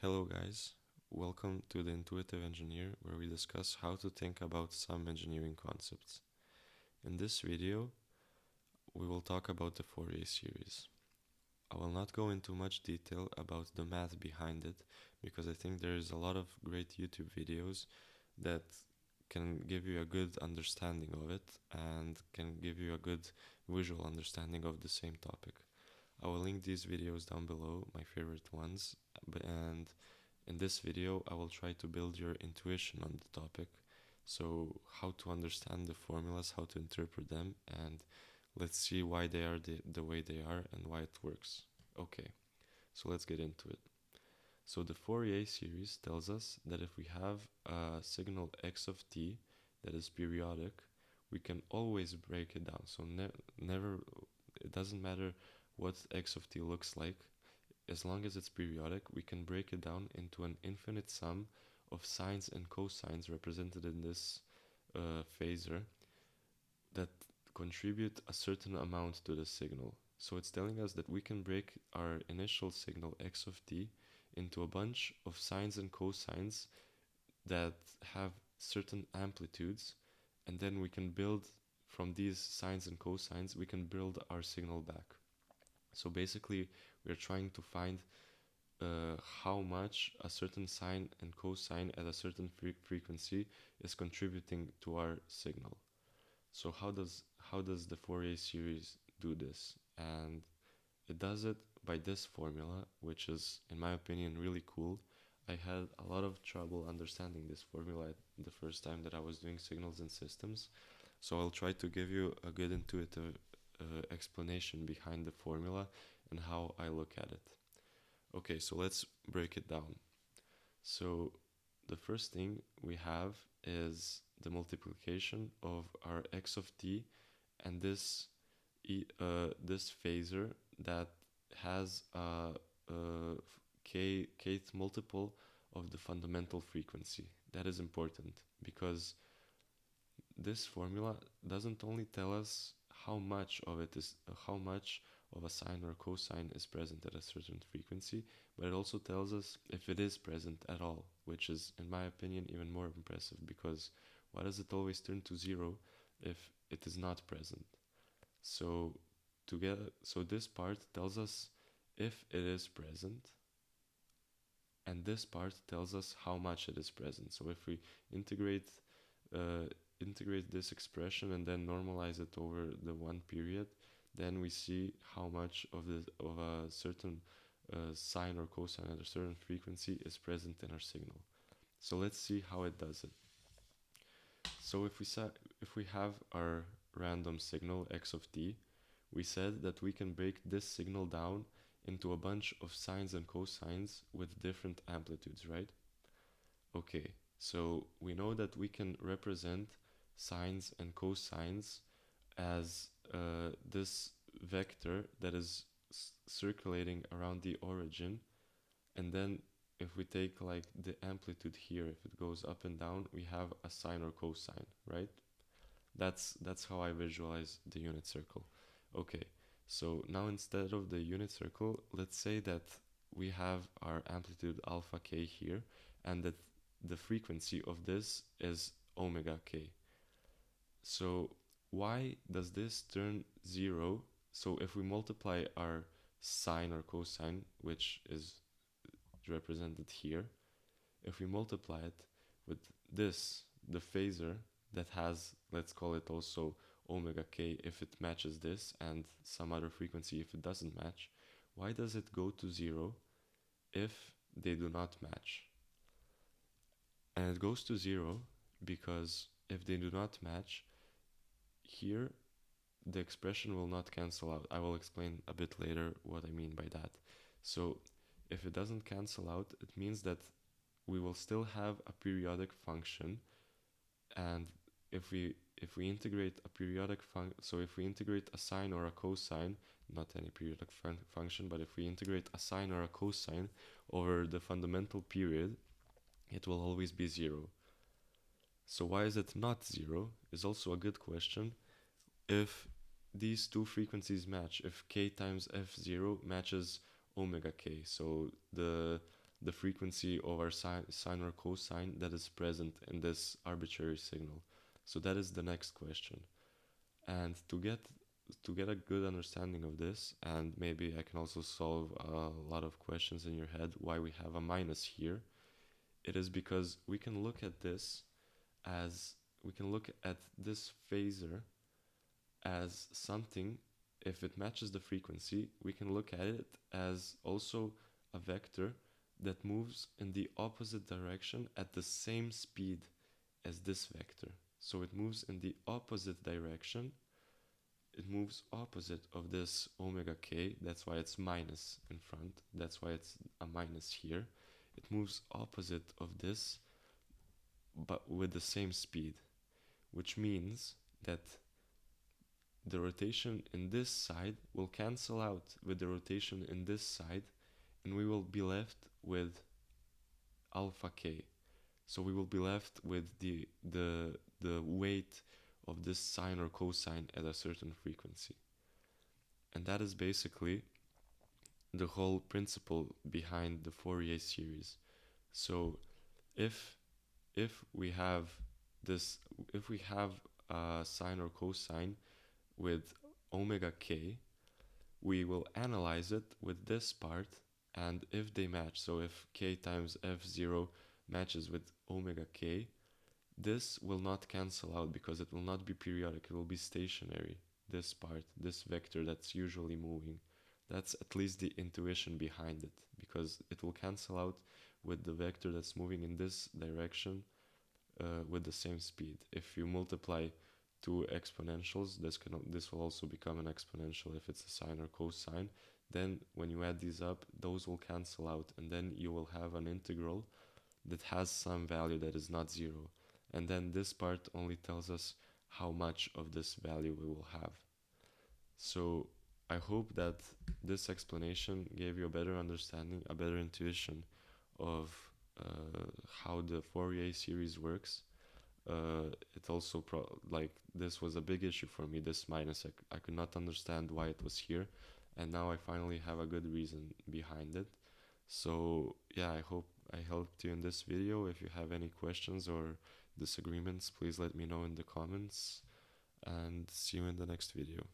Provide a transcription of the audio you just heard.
Hello, guys. Welcome to the Intuitive Engineer, where we discuss how to think about some engineering concepts. In this video, we will talk about the Fourier series. I will not go into much detail about the math behind it, because I think there is a lot of great YouTube videos that can give you a good understanding of it and can give you a good visual understanding of the same topic. I will link these videos down below, my favorite ones, and in this video, I will try to build your intuition on the topic. So, how to understand the formulas, how to interpret them, and let's see why they are the way they are and why it works. Okay, so let's get into it. So, the Fourier series tells us that if we have a signal x of t that is periodic, we can always break it down. So, never, it doesn't matter what x of t looks like, as long as it's periodic, we can break it down into an infinite sum of sines and cosines represented in this phasor that contribute a certain amount to the signal. So it's telling us that we can break our initial signal x of t into a bunch of sines and cosines that have certain amplitudes, and then we can build from these sines and cosines, we can build our signal back. So basically, we're trying to find how much a certain sine and cosine at a certain frequency is contributing to our signal. So how does the Fourier series do this? And it does it by this formula, which is, in my opinion, really cool. I had a lot of trouble understanding this formula the first time that I was doing signals and systems. So I'll try to give you a good intuitive explanation behind the formula and how I look at it. Okay, so let's break it down. So the first thing we have is the multiplication of our x of t and this phasor that has a kth multiple of the fundamental frequency. That is important because this formula doesn't only tell us how much of it is how much of a sine or cosine is present at a certain frequency, but it also tells us if it is present at all, which is, in my opinion, even more impressive, because why does it always turn to zero if it is not present? So so this part tells us if it is present, and this part tells us how much it is present. So if we integrate uh, integrate this expression and then normalize it over the one period, then we see how much of a certain sine or cosine at a certain frequency is present in our signal. So let's see how it does it. So if we have our random signal x of t, we said that we can break this signal down into a bunch of sines and cosines with different amplitudes, right? Okay, so we know that we can represent sines and cosines as this vector that is circulating around the origin, and then if we take like the amplitude here, if it goes up and down, we have a sine or cosine, right? That's how I visualize the unit circle. Okay, so now instead of the unit circle, let's say that we have our amplitude alpha k here, and that the frequency of this is omega k. So why does this turn zero? So if we multiply our sine or cosine, which is represented here, if we multiply it with this, the phasor that has, let's call it also omega k if it matches this, and some other frequency if it doesn't match, why does it go to zero if they do not match? And it goes to zero because if they do not match, here the expression will not cancel out. I will explain a bit later what I mean by that. So if it doesn't cancel out, it means that we will still have a periodic function, and if we integrate a periodic function, so if we integrate a sine or a cosine, not any periodic function, but if we integrate a sine or a cosine over the fundamental period, it will always be zero. So why is it not zero is also a good question. If these two frequencies match, if k times f0 matches omega k, so the frequency of our sine or cosine that is present in this arbitrary signal. So that is the next question. And to get a good understanding of this, and maybe I can also solve a lot of questions in your head why we have a minus here, it is because we can look at this as we can look at this phasor as something. If it matches the frequency, we can look at it as also a vector that moves in the opposite direction at the same speed as this vector. So it moves in the opposite direction. It moves opposite of this omega k. That's why it's minus in front. That's why it's a minus here. It moves opposite of this, but with the same speed, which means that the rotation in this side will cancel out with the rotation in this side, and we will be left with alpha k. So we will be left with the weight of this sine or cosine at a certain frequency. And that is basically the whole principle behind the Fourier series. So if we have this, if we have sine or cosine with omega k, we will analyze it with this part, and if they match, so if k times f0 matches with omega k, this will not cancel out because it will not be periodic, it will be stationary. This part, this vector that's usually moving, that's at least the intuition behind it, because it will cancel out with the vector that's moving in this direction with the same speed. If you multiply two exponentials, this will also become an exponential if it's a sine or cosine. Then when you add these up, those will cancel out, and then you will have an integral that has some value that is not zero. And then this part only tells us how much of this value we will have. So I hope that this explanation gave you a better understanding, a better intuition of how the Fourier series works. It also this was a big issue for me, this minus. I could not understand why it was here, and now I finally have a good reason behind it. So yeah, I hope I helped you in this video. If you have any questions or disagreements, please let me know in the comments, and see you in the next video.